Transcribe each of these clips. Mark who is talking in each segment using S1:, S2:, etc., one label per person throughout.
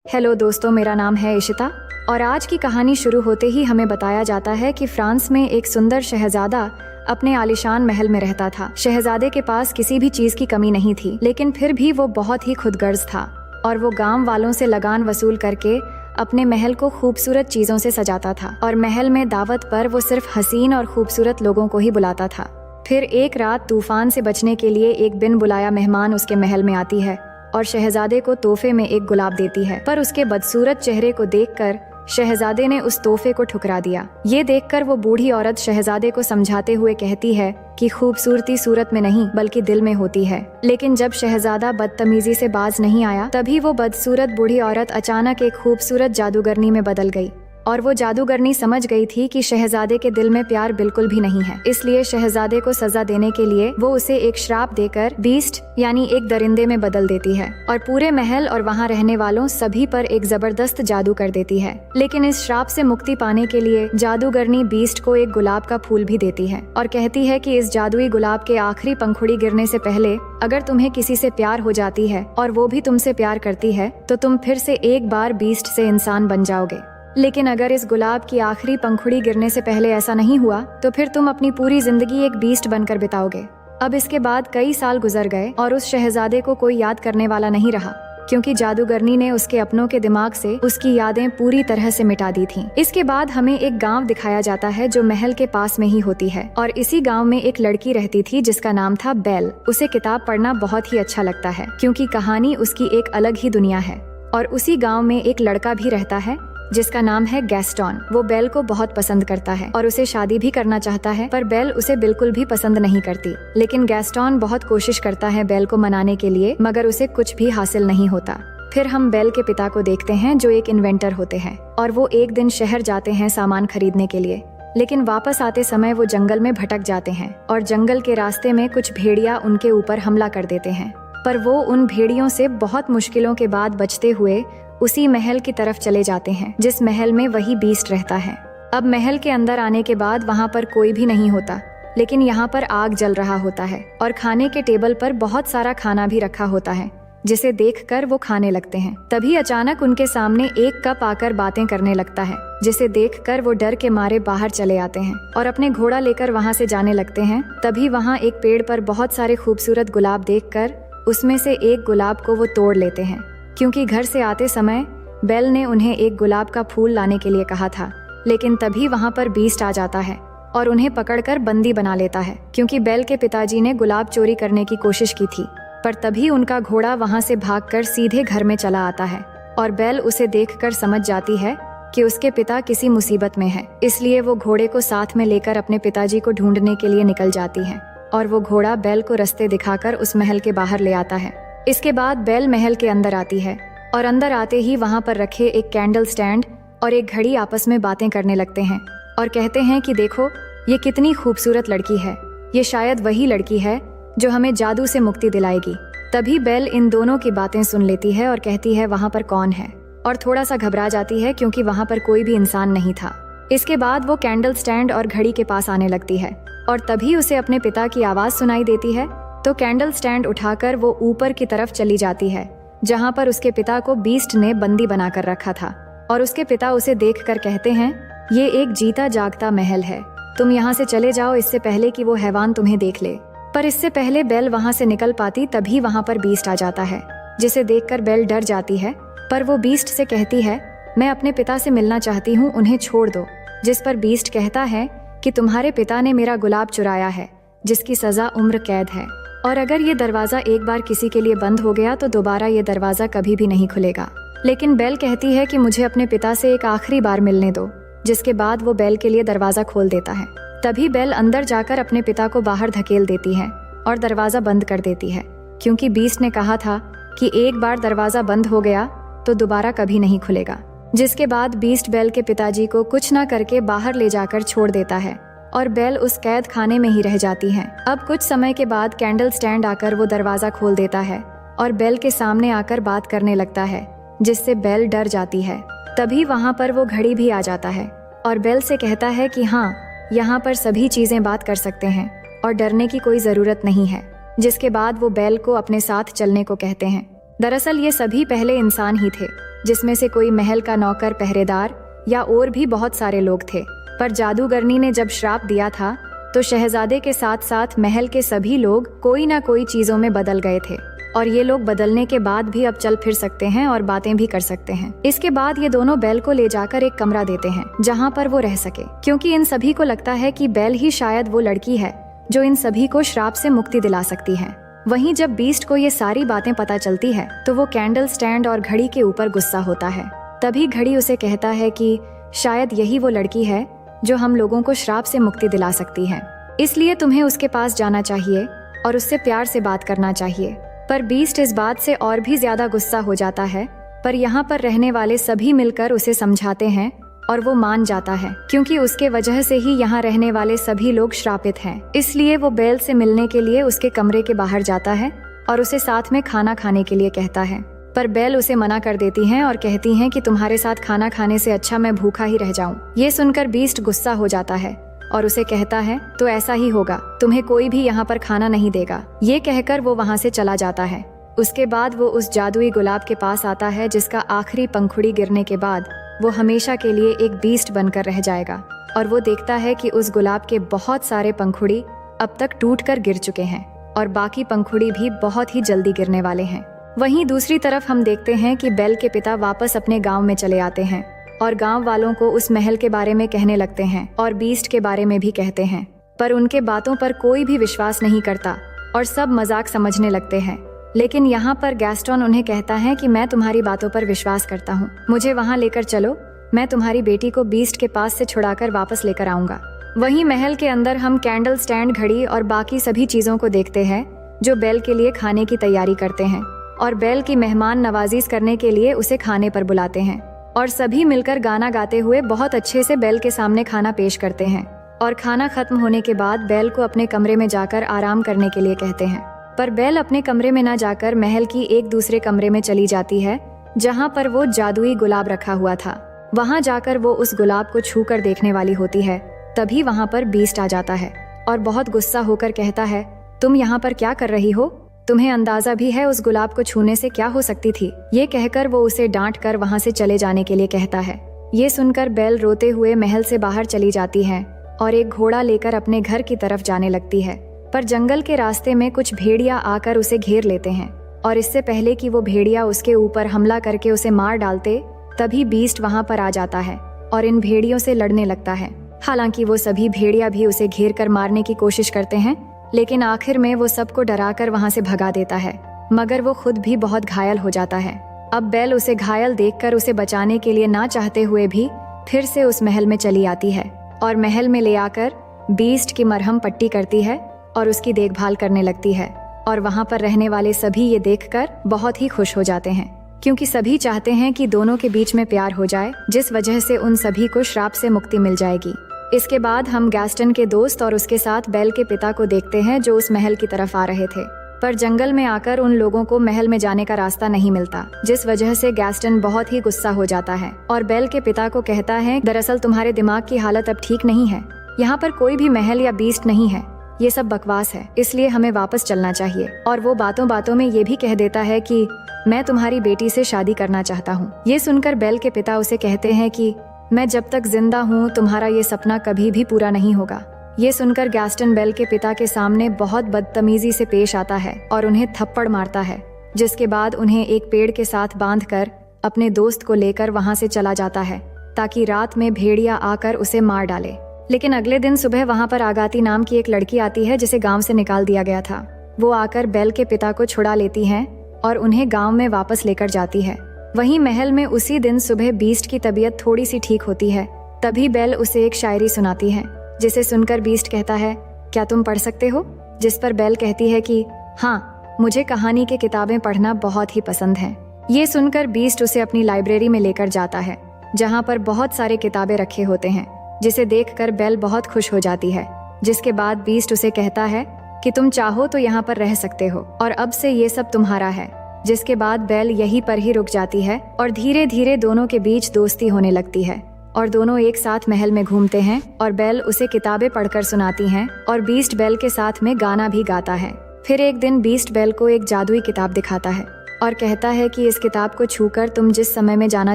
S1: Hello दोस्तों, मेरा नाम है इशिता और आज की कहानी शुरू होते ही हमें बताया जाता है कि फ्रांस में एक सुंदर शहजादा अपने आलीशान महल में रहता था। शहजादे के पास किसी भी चीज की कमी नहीं थी, लेकिन फिर भी वो बहुत ही खुदगर्ज था और वो गांव वालों से लगान वसूल करके अपने महल को खूबसूरत चीजों से सजाता था और महल में दावत पर वो सिर्फ हसीन और खूबसूरत लोगों को ही बुलाता था। फिर एक रात तूफान से बचने के लिए एक बिन बुलाया मेहमान उसके महल में आती है और शहजादे को तोहफे में एक गुलाब देती है, पर उसके बदसूरत चेहरे को देखकर शहजादे ने उस तोहफे को ठुकरा दिया। ये देखकर वो बूढ़ी औरत शहजादे को समझाते हुए कहती है कि खूबसूरती सूरत में नहीं बल्कि दिल में होती है। लेकिन जब शहजादा बदतमीजी से बाज नहीं आया, तभी वो बदसूरत बूढ़ी औरत अचानक एक खूबसूरत जादूगरनी में बदल गई और वो जादूगरनी समझ गई थी कि शहजादे के दिल में प्यार बिल्कुल भी नहीं है। इसलिए शहजादे को सजा देने के लिए वो उसे एक श्राप देकर बीस्ट यानी एक दरिंदे में बदल देती है और पूरे महल और वहाँ रहने वालों सभी पर एक जबरदस्त जादू कर देती है। लेकिन इस श्राप से मुक्ति पाने के लिए जादूगरनी बीस्ट को एक गुलाब का फूल भी देती है और कहती है कि इस जादुई गुलाब के आखिरी पंखुड़ी गिरने से पहले अगर तुम्हें किसी से प्यार हो जाती है और वो भी तुमसे प्यार करती है तो तुम फिर से एक बार बीस्ट से इंसान बन जाओगे। लेकिन अगर इस गुलाब की आखिरी पंखुड़ी गिरने से पहले ऐसा नहीं हुआ तो फिर तुम अपनी पूरी जिंदगी एक बीस्ट बनकर बिताओगे। अब इसके बाद कई साल गुजर गए और उस शहजादे को कोई याद करने वाला नहीं रहा, क्योंकि जादूगरनी ने उसके अपनों के दिमाग से उसकी यादें पूरी तरह से मिटा दी थीं। इसके बाद हमें एक गांव दिखाया जाता है जो महल के पास में ही होती है और इसी गांव में एक लड़की रहती थी जिसका नाम था बेल। उसे किताब पढ़ना बहुत ही अच्छा लगता है क्योंकि कहानी उसकी एक अलग ही दुनिया है। और उसी गाँव में एक लड़का भी रहता है जिसका नाम है गैस्टॉन। वो बेल को बहुत पसंद करता है और उसे शादी भी करना चाहता है, पर बेल उसे बिल्कुल भी पसंद नहीं करती। लेकिन गैस्टॉन बहुत कोशिश करता है बेल को मनाने के लिए, मगर उसे कुछ भी हासिल नहीं होता। फिर हम बेल के पिता को देखते हैं जो एक इन्वेंटर होते हैं और वो एक दिन शहर जाते हैं सामान खरीदने के लिए, लेकिन वापस आते समय वो जंगल में भटक जाते हैं और जंगल के रास्ते में कुछ भेड़िया उनके ऊपर हमला कर देते हैं। पर वो उन भेड़ियों से बहुत मुश्किलों के बाद बचते हुए उसी महल की तरफ चले जाते हैं जिस महल में वही बीस्ट रहता है। अब महल के अंदर आने के बाद वहाँ पर कोई भी नहीं होता, लेकिन यहाँ पर आग जल रहा होता है और खाने के टेबल पर बहुत सारा खाना भी रखा होता है, जिसे देखकर वो खाने लगते हैं। तभी अचानक उनके सामने एक कप आकर बातें करने लगता है, जिसे देखकर वो डर के मारे बाहर चले आते हैं और अपने घोड़ा लेकर वहाँ से जाने लगते हैं। तभी वहाँ एक पेड़ पर बहुत सारे खूबसूरत गुलाब देखकर उसमें से एक गुलाब को वो तोड़ लेते हैं, क्योंकि घर से आते समय बेल ने उन्हें एक गुलाब का फूल लाने के लिए कहा था। लेकिन तभी वहाँ पर बीस्ट आ जाता है और उन्हें पकड़कर बंदी बना लेता है, क्योंकि बेल के पिताजी ने गुलाब चोरी करने की कोशिश की थी। पर तभी उनका घोड़ा वहाँ से भागकर सीधे घर में चला आता है और बेल उसे देखकर समझ जाती है कि उसके पिता किसी मुसीबत में है। इसलिए वो घोड़े को साथ में लेकर अपने पिताजी को ढूंढने के लिए निकल जाती है और वो घोड़ा बेल को रास्ते दिखाकर उस महल के बाहर ले आता है। इसके बाद बेल महल के अंदर आती है और अंदर आते ही वहाँ पर रखे एक कैंडल स्टैंड और एक घड़ी आपस में बातें करने लगते हैं और कहते हैं कि देखो ये कितनी खूबसूरत लड़की है, ये शायद वही लड़की है जो हमें जादू से मुक्ति दिलाएगी। तभी बेल इन दोनों की बातें सुन लेती है और कहती है वहाँ पर कौन है, और थोड़ा सा घबरा जाती है क्योंकि वहाँ पर कोई भी इंसान नहीं था। इसके बाद वो कैंडल स्टैंड और घड़ी के पास आने लगती है और तभी उसे अपने पिता की आवाज सुनाई देती है। तो कैंडल स्टैंड उठाकर वो ऊपर की तरफ चली जाती है जहाँ पर उसके पिता को बीस्ट ने बंदी बनाकर रखा था और उसके पिता उसे देखकर कहते हैं ये एक जीता जागता महल है, तुम यहाँ से चले जाओ इससे पहले कि वो हैवान तुम्हें देख ले। पर इससे पहले बेल वहाँ से निकल पाती तभी वहाँ पर बीस्ट आ जाता है, जिसे देखकर बेल डर जाती है। पर वो बीस्ट से कहती है मैं अपने पिता से मिलना चाहती हूँ, उन्हें छोड़ दो। जिस पर बीस्ट कहता है कि तुम्हारे पिता ने मेरा गुलाब चुराया है, जिसकी सजा उम्र कैद है, और अगर ये दरवाजा एक बार किसी के लिए बंद हो गया तो दोबारा ये दरवाजा कभी भी नहीं खुलेगा। लेकिन बेल कहती है कि मुझे अपने पिता से एक आखिरी बार मिलने दो, जिसके बाद वो बेल के लिए दरवाजा खोल देता है। तभी बेल अंदर जाकर अपने पिता को बाहर धकेल देती है और दरवाजा बंद कर देती है, क्योंकि बीस्ट ने कहा था कि एक बार दरवाजा बंद हो गया तो दोबारा कभी नहीं खुलेगा। जिसके बाद बीस्ट बेल के पिताजी को कुछ न करके बाहर ले जाकर छोड़ देता है और बेल उस कैद खाने में ही रह जाती है। अब कुछ समय के बाद कैंडल स्टैंड आकर वो दरवाजा खोल देता है और बेल के सामने आकर बात करने लगता है, जिससे बेल डर जाती है। तभी वहाँ पर वो घड़ी भी आ जाता है और बेल से कहता है कि हाँ, यहाँ पर सभी चीजें बात कर सकते हैं और डरने की कोई जरूरत नहीं है। जिसके बाद वो बेल को अपने साथ चलने को कहते हैं। दरअसल ये सभी पहले इंसान ही थे, जिसमें से कोई महल का नौकर, पहरेदार या और भी बहुत सारे लोग थे। पर जादूगरनी ने जब श्राप दिया था तो शहजादे के साथ साथ महल के सभी लोग कोई ना कोई चीजों में बदल गए थे, और ये लोग बदलने के बाद भी अब चल फिर सकते हैं और बातें भी कर सकते हैं। इसके बाद ये दोनों बेल को ले जाकर एक कमरा देते हैं जहाँ पर वो रह सके, क्योंकि इन सभी को लगता है कि बेल ही शायद वो लड़की है जो इन सभी को श्राप से मुक्ति दिला सकती है। वहीं जब बीस्ट को ये सारी बातें पता चलती है तो वो कैंडल स्टैंड और घड़ी के ऊपर गुस्सा होता है। तभी घड़ी उसे कहता है कि शायद यही वो लड़की है जो हम लोगों को श्राप से मुक्ति दिला सकती है, इसलिए तुम्हें उसके पास जाना चाहिए और उससे प्यार से बात करना चाहिए। पर बीस्ट इस बात से और भी ज्यादा गुस्सा हो जाता है, पर यहाँ पर रहने वाले सभी मिलकर उसे समझाते हैं और वो मान जाता है, क्योंकि उसके वजह से ही यहाँ रहने वाले सभी लोग श्रापित हैं। इसलिए वो बेल से मिलने के लिए उसके कमरे के बाहर जाता है और उसे साथ में खाना खाने के लिए कहता है। पर बेल उसे मना कर देती हैं और कहती हैं कि तुम्हारे साथ खाना खाने से अच्छा मैं भूखा ही रह जाऊं। ये सुनकर बीस्ट गुस्सा हो जाता है और उसे कहता है तो ऐसा ही होगा, तुम्हें कोई भी यहाँ पर खाना नहीं देगा। ये कहकर वो वहाँ से चला जाता है। उसके बाद वो उस जादुई गुलाब के पास आता है जिसका आखिरी पंखुड़ी गिरने के बाद वो हमेशा के लिए एक बीस्ट बनकर रह जाएगा, और वो देखता है कि उस गुलाब के बहुत सारे पंखुड़ी अब तक टूटकर गिर चुके हैं और बाकी पंखुड़ी भी बहुत ही जल्दी गिरने वाले हैं। वहीं दूसरी तरफ हम देखते हैं कि बेल के पिता वापस अपने गांव में चले आते हैं और गांव वालों को उस महल के बारे में कहने लगते हैं और बीस्ट के बारे में भी कहते हैं, पर उनके बातों पर कोई भी विश्वास नहीं करता और सब मजाक समझने लगते हैं। लेकिन यहाँ पर गैस्टन उन्हें कहता है कि मैं तुम्हारी बातों पर विश्वास करता हूँ, मुझे वहाँ लेकर चलो, मैं तुम्हारी बेटी को बीस्ट के पास से छुड़ाकर वापस लेकर आऊंगा। वहीं महल के अंदर हम कैंडल स्टैंड, घड़ी और बाकी सभी चीजों को देखते हैं जो बेल के लिए खाने की तैयारी करते हैं और बेल की मेहमान नवाजी करने के लिए उसे खाने पर बुलाते हैं, और सभी मिलकर गाना गाते हुए बहुत अच्छे से बेल के सामने खाना पेश करते हैं। और खाना खत्म होने के बाद बेल को अपने कमरे में जाकर आराम करने के लिए कहते हैं, पर बेल अपने कमरे में न जाकर महल की एक दूसरे कमरे में चली जाती है जहाँ पर वो जादुई गुलाब रखा हुआ था। वहाँ जाकर वो उस गुलाब को छू कर देखने वाली होती है। तभी वहाँ पर बीस्ट आ जाता है और बहुत गुस्सा होकर कहता है, तुम यहाँ पर क्या कर रही हो? तुम्हें अंदाजा भी है उस गुलाब को छूने से क्या हो सकती थी? ये कहकर वो उसे डांट कर वहाँ से चले जाने के लिए कहता है। ये सुनकर बेल रोते हुए महल से बाहर चली जाती है और एक घोड़ा लेकर अपने घर की तरफ जाने लगती है, पर जंगल के रास्ते में कुछ भेड़िया आकर उसे घेर लेते हैं, और इससे पहले कि वो भेड़िया उसके ऊपर हमला करके उसे मार डालते, तभी बीस्ट वहाँ पर आ जाता है और इन भेड़ियों से लड़ने लगता है। हालांकि वो सभी भेड़िया भी उसे घेर कर मारने की कोशिश करते हैं, लेकिन आखिर में वो सबको डराकर वहाँ से भगा देता है, मगर वो खुद भी बहुत घायल हो जाता है। अब बेल उसे घायल देखकर उसे बचाने के लिए ना चाहते हुए भी फिर से उस महल में चली आती है और महल में ले आकर बीस्ट की मरहम पट्टी करती है और उसकी देखभाल करने लगती है। और वहाँ पर रहने वाले सभी ये देखकर बहुत ही खुश हो जाते हैं, क्योंकि सभी चाहते हैं कि दोनों के बीच में प्यार हो जाए, जिस वजह से उन सभी को श्राप से मुक्ति मिल जाएगी। इसके बाद हम गैस्टन के दोस्त और उसके साथ बेल के पिता को देखते हैं जो उस महल की तरफ आ रहे थे, पर जंगल में आकर उन लोगों को महल में जाने का रास्ता नहीं मिलता, जिस वजह से गैस्टन बहुत ही गुस्सा हो जाता है और बेल के पिता को कहता है, दरअसल तुम्हारे दिमाग की हालत अब ठीक नहीं है, यहाँ पर कोई भी महल या बीस्ट नहीं है, ये सब बकवास है, इसलिए हमें वापस चलना चाहिए। और वो बातों बातों में ये भी कह देता है कि मैं तुम्हारी बेटी से शादी करना चाहता हूँ। ये सुनकर बेल के पिता उसे कहते हैं कि मैं जब तक जिंदा हूँ तुम्हारा ये सपना कभी भी पूरा नहीं होगा। ये सुनकर गैस्टन बेल के पिता के सामने बहुत बदतमीजी से पेश आता है और उन्हें थप्पड़ मारता है, जिसके बाद उन्हें एक पेड़ के साथ बांधकर अपने दोस्त को लेकर वहाँ से चला जाता है ताकि रात में भेड़िया आकर उसे मार डाले। लेकिन अगले दिन सुबह वहाँ पर आगाती नाम की एक लड़की आती है जिसे गांव से निकाल दिया गया था। वो आकर बेल के पिता को छुड़ा लेती हैं और उन्हें गांव में वापस लेकर जाती है। वहीं महल में उसी दिन सुबह बीस्ट की तबीयत थोड़ी सी ठीक होती है। तभी बेल उसे एक शायरी सुनाती है, जिसे सुनकर बीस्ट कहता है, क्या तुम पढ़ सकते हो? जिस पर बेल कहती है कि हाँ, मुझे कहानी की किताबें पढ़ना बहुत ही पसंद है। ये सुनकर बीस्ट उसे अपनी लाइब्रेरी में लेकर जाता है, जहाँ पर बहुत सारे किताबें रखे होते हैं, जिसे देखकर बेल बहुत खुश हो जाती है। जिसके बाद बीस्ट उसे कहता है कि तुम चाहो तो यहाँ पर रह सकते हो और अब से ये सब तुम्हारा है। जिसके बाद बेल यहीं पर ही रुक जाती है और धीरे धीरे दोनों के बीच दोस्ती होने लगती है और दोनों एक साथ महल में घूमते हैं और बेल उसे किताबें पढ़कर सुनाती हैं और बीस्ट बेल के साथ में गाना भी गाता है। फिर एक दिन बीस्ट बेल को एक जादुई किताब दिखाता है और कहता है कि इस किताब को छूकर तुम जिस समय में जाना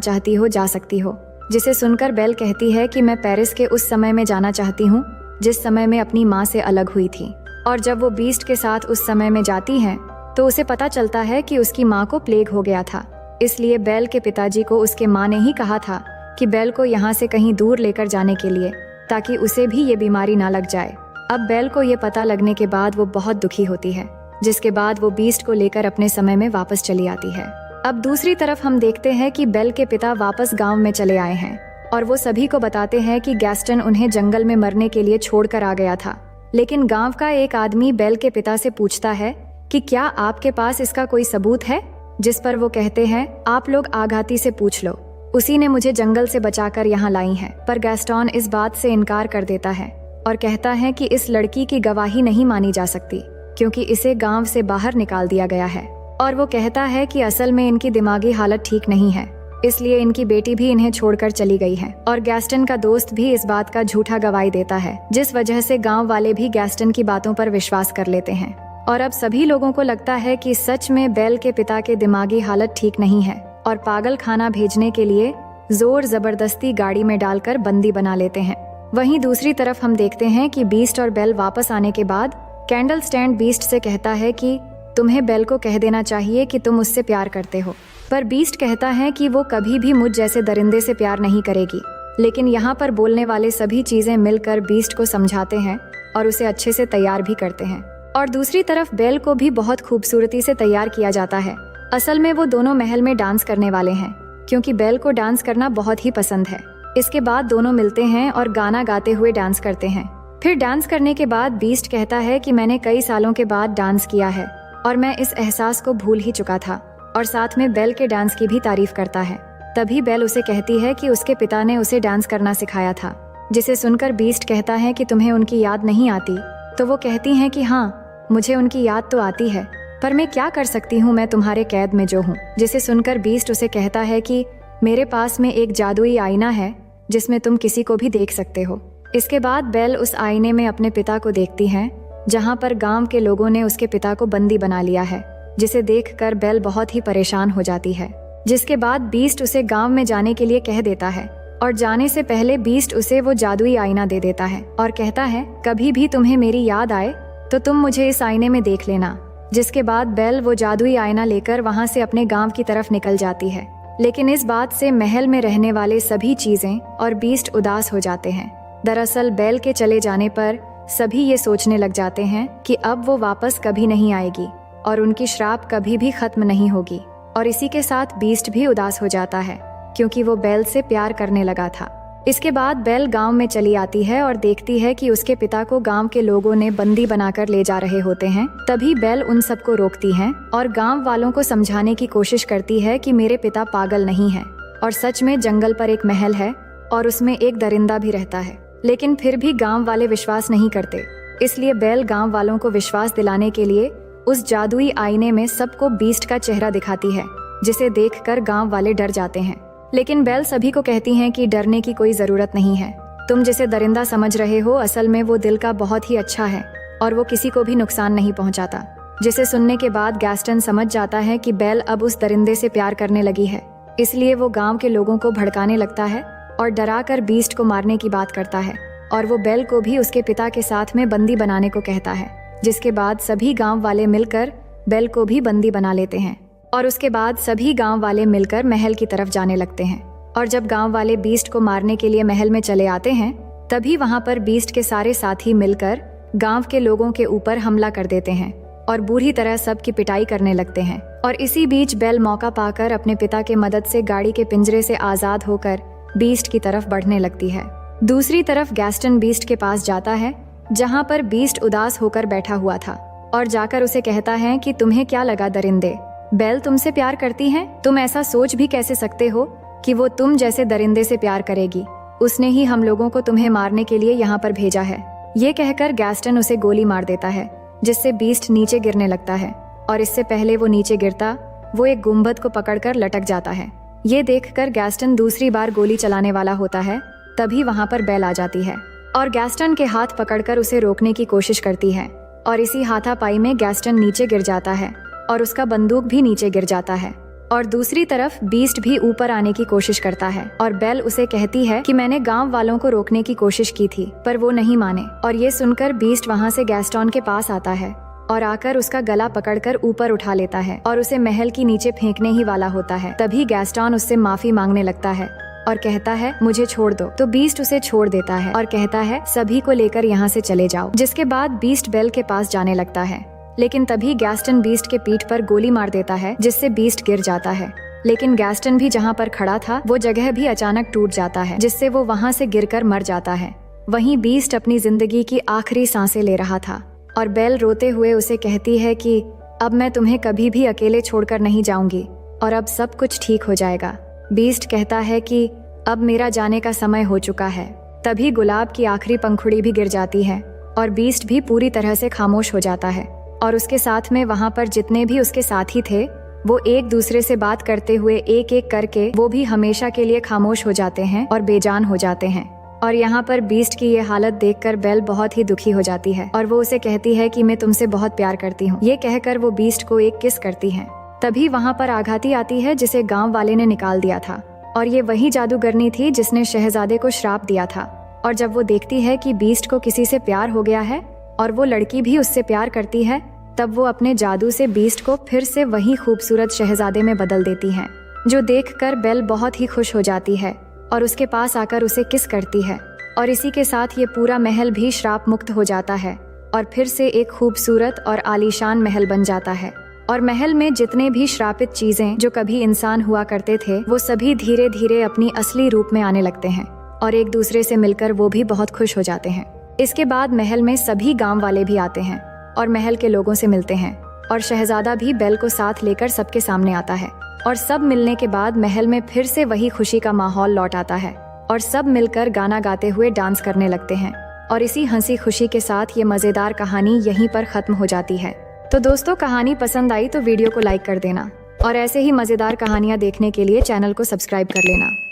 S1: चाहती हो जा सकती हो। जिसे सुनकर बेल कहती है कि मैं पेरिस के उस समय में जाना चाहती हूँ जिस समय में अपनी माँ से अलग हुई थी। और जब वो बीस्ट के साथ उस समय में जाती है तो उसे पता चलता है कि उसकी माँ को प्लेग हो गया था। इसलिए बेल के पिताजी को उसके माँ ने ही कहा था कि बेल को यहाँ से कहीं दूर लेकर जाने के लिए, ताकि उसे भी ये बीमारी ना लग जाए। अब बेल को ये पता लगने के बाद वो बहुत दुखी होती है, जिसके बाद वो बीस्ट को लेकर अपने समय में वापस चली आती है। अब दूसरी तरफ हम देखते हैं कि बेल के पिता वापस गांव में चले आए हैं और वो सभी को बताते हैं कि गैस्टन उन्हें जंगल में मरने के लिए छोड़कर आ गया था। लेकिन गांव का एक आदमी बेल के पिता से पूछता है कि क्या आपके पास इसका कोई सबूत है, जिस पर वो कहते हैं आप लोग आघाती से पूछ लो, उसी ने मुझे जंगल से बचाकर यहाँ लाई है। पर गैस्टन इस बात से इनकार कर देता है और कहता है कि इस लड़की की गवाही नहीं मानी जा सकती क्योंकि इसे गांव से बाहर निकाल दिया गया है। और वो कहता है कि असल में इनकी दिमागी हालत ठीक नहीं है, इसलिए इनकी बेटी भी इन्हें छोड़कर चली गई है। और गैस्टन का दोस्त भी इस बात का झूठा गवाही देता है, जिस वजह से गांव वाले भी गैस्टन की बातों पर विश्वास कर लेते हैं। और अब सभी लोगों को लगता है कि सच में बेल के पिता के दिमागी हालत ठीक नहीं है और पागल खाना भेजने के लिए जोर जबरदस्ती गाड़ी में डालकर बंदी बना लेते हैं। वहीं दूसरी तरफ हम देखते हैं कि बीस्ट और बेल वापस आने के बाद कैंडल स्टैंड बीस्ट से कहता है कि तुम्हें बेल को कह देना चाहिए कि तुम उससे प्यार करते हो। पर बीस्ट कहता है कि वो कभी भी मुझ जैसे दरिंदे से प्यार नहीं करेगी। लेकिन यहाँ पर बोलने वाले सभी चीजें मिलकर बीस्ट को समझाते हैं और उसे अच्छे से तैयार भी करते हैं। और दूसरी तरफ बेल को भी बहुत खूबसूरती से तैयार किया जाता है। असल में वो दोनों महल में डांस करने वाले हैं क्योंकि बेल को डांस करना बहुत ही पसंद है। इसके बाद दोनों मिलते हैं और गाना गाते हुए डांस करते हैं। फिर डांस करने के बाद बीस्ट कहता है कि मैंने कई सालों के बाद डांस किया है और मैं इस एहसास को भूल ही चुका था। और साथ में बेल के डांस की भी तारीफ करता है। तभी बेल उसे कहती है कि उसके पिता ने उसे डांस करना सिखाया था, जिसे सुनकर बीस्ट कहता है कि तुम्हें उनकी याद नहीं आती। तो वो कहती हैं कि हाँ, मुझे उनकी याद तो आती है, पर मैं क्या कर सकती हूँ, मैं तुम्हारे कैद में जो हूँ। जिसे सुनकर बीस्ट उसे कहता है कि मेरे पास में एक जादुई आईना है जिसमें तुम किसी को भी देख सकते हो। इसके बाद बेल उस आईने में अपने पिता को देखती है, जहाँ पर गांव के लोगों ने उसके पिता को बंदी बना लिया है, जिसे देखकर बेल बहुत ही परेशान हो जाती है। जिसके बाद बीस्ट उसे गांव में जाने के लिए कह देता है और जाने से पहले बीस्ट उसे वो जादुई आईना दे देता है और कहता है कभी भी तुम्हें मेरी याद आए तो तुम मुझे इस आईने में देख लेना। जिसके बाद बेल वो जादुई आईना लेकर वहाँ से अपने गाँव की तरफ निकल जाती है। लेकिन इस बात से महल में रहने वाले सभी चीजें और बीस्ट उदास हो जाते हैं। दरअसल बेल के चले जाने पर सभी ये सोचने लग जाते हैं कि अब वो वापस कभी नहीं आएगी और उनकी श्राप कभी भी खत्म नहीं होगी। और इसी के साथ बीस्ट भी उदास हो जाता है क्योंकि वो बेल से प्यार करने लगा था। इसके बाद बेल गांव में चली आती है और देखती है कि उसके पिता को गांव के लोगों ने बंदी बनाकर ले जा रहे होते हैं। तभी बेल उन सबको रोकती है और गांव वालों को समझाने की कोशिश करती है कि मेरे पिता पागल नहीं है और सच में जंगल पर एक महल है और उसमें एक दरिंदा भी रहता है। लेकिन फिर भी गांव वाले विश्वास नहीं करते, इसलिए बेल गांव वालों को विश्वास दिलाने के लिए उस जादुई आईने में सबको बीस्ट का चेहरा दिखाती है, जिसे देखकर गांव वाले डर जाते हैं। लेकिन बेल सभी को कहती हैं कि डरने की कोई जरूरत नहीं है, तुम जिसे दरिंदा समझ रहे हो असल में वो दिल का बहुत ही अच्छा है और वो किसी को भी नुकसान नहीं पहुंचाता। जिसे सुनने के बाद गैस्टन समझ जाता है कि बेल अब उस दरिंदे से प्यार करने लगी है, इसलिए वो गाँव के लोगों को भड़काने लगता है और डरा कर बीस्ट को मारने की बात करता है और वो बेल को भी उसके पिता के साथ में बंदी बनाने को कहता है। जिसके बाद सभी गांव वाले मिलकर बेल को भी बंदी बना लेते हैं और उसके बाद सभी गांव वाले मिलकर महल की तरफ जाने लगते हैं। और जब गांव वाले बीस्ट को मारने के लिए महल में चले आते हैं, तभी वहां पर बीस्ट के सारे साथी मिलकर गांव के लोगों के ऊपर हमला कर देते हैं और बुरी तरह सबकी पिटाई करने लगते हैं। और इसी बीच बेल मौका पाकर अपने पिता के मदद से गाड़ी के पिंजरे से आजाद होकर बीस्ट की तरफ बढ़ने लगती है। दूसरी तरफ गैस्टन बीस्ट के पास जाता है, जहाँ पर बीस्ट उदास होकर बैठा हुआ था और जाकर उसे कहता है कि तुम्हें क्या लगा दरिंदे, बेल तुमसे प्यार करती है, तुम ऐसा सोच भी कैसे सकते हो कि वो तुम जैसे दरिंदे से प्यार करेगी। उसने ही हम लोगों को तुम्हें मारने के लिए यहाँ पर भेजा है। ये कहकर गैस्टन उसे गोली मार देता है, जिससे बीस्ट नीचे गिरने लगता है और इससे पहले वो नीचे गिरता वो एक गुंबद को पकड़कर लटक जाता है। ये देखकर गैस्टन दूसरी बार गोली चलाने वाला होता है, तभी वहाँ पर बेल आ जाती है और गैस्टन के हाथ पकड़कर उसे रोकने की कोशिश करती है और इसी हाथापाई में गैस्टन नीचे गिर जाता है और उसका बंदूक भी नीचे गिर जाता है। और दूसरी तरफ बीस्ट भी ऊपर आने की कोशिश करता है और बेल उसे कहती है कि मैंने गांव वालों को रोकने की कोशिश की थी पर वो नहीं माने। और ये सुनकर बीस्ट वहाँ से गैस्टन के पास आता है और आकर उसका गला पकड़कर ऊपर उठा लेता है और उसे महल की नीचे फेंकने ही वाला होता है। तभी गैस्टन उससे माफी मांगने लगता है और कहता है मुझे छोड़ दो। तो बीस्ट उसे छोड़ देता है और कहता है सभी को लेकर यहाँ से चले जाओ। जिसके बाद बीस्ट बेल के पास जाने लगता है, लेकिन तभी गैस्टन बीस्ट के पीठ पर गोली मार देता है जिससे बीस्ट गिर जाता है। लेकिन गैस्टन भी जहाँ पर खड़ा था वो जगह भी अचानक टूट जाता है जिससे वो वहाँ से गिरकर मर जाता है। वहीं बीस्ट अपनी जिंदगी की आखिरी सांसें ले रहा था और बेल रोते हुए उसे कहती है कि अब मैं तुम्हें कभी भी अकेले छोड़कर नहीं जाऊंगी और अब सब कुछ ठीक हो जाएगा। बीस्ट कहता है कि अब मेरा जाने का समय हो चुका है। तभी गुलाब की आखिरी पंखुड़ी भी गिर जाती है और बीस्ट भी पूरी तरह से खामोश हो जाता है और उसके साथ में वहाँ पर जितने भी उसके साथी थे वो एक दूसरे से बात करते हुए एक एक करके वो भी हमेशा के लिए खामोश हो जाते हैं और बेजान हो जाते हैं। और यहाँ पर बीस्ट की ये हालत देखकर बेल बहुत ही दुखी हो जाती है और वो उसे कहती है कि मैं तुमसे बहुत प्यार करती हूँ। ये कहकर वो बीस्ट को एक किस करती है। तभी वहाँ पर आघाती आती है जिसे गाँव वाले ने निकाल दिया था और ये वही जादूगरनी थी जिसने शहजादे को श्राप दिया था। और जब वो देखती है कि बीस्ट को किसी से प्यार हो गया है और वो लड़की भी उससे प्यार करती है, तब वो अपने जादू से बीस्ट को फिर से वही खूबसूरत शहजादे में बदल देती है, जो देखकर बेल बहुत ही खुश हो जाती है और उसके पास आकर उसे किस करती है। और इसी के साथ ये पूरा महल भी श्राप मुक्त हो जाता है और फिर से एक खूबसूरत और आलीशान महल बन जाता है। और महल में जितने भी श्रापित चीजें जो कभी इंसान हुआ करते थे वो सभी धीरे धीरे अपनी असली रूप में आने लगते हैं और एक दूसरे से मिलकर वो भी बहुत खुश हो जाते हैं। इसके बाद महल में सभी गांव वाले भी आते हैं और महल के लोगों से मिलते हैं और शहजादा भी बेल को साथ लेकर सबके सामने आता है। और सब मिलने के बाद महल में फिर से वही खुशी का माहौल लौट आता है और सब मिलकर गाना गाते हुए डांस करने लगते हैं। और इसी हंसी खुशी के साथ ये मजेदार कहानी यहीं पर खत्म हो जाती है। तो दोस्तों, कहानी पसंद आई तो वीडियो को लाइक कर देना और ऐसे ही मजेदार कहानियाँ देखने के लिए चैनल को सब्सक्राइब कर लेना।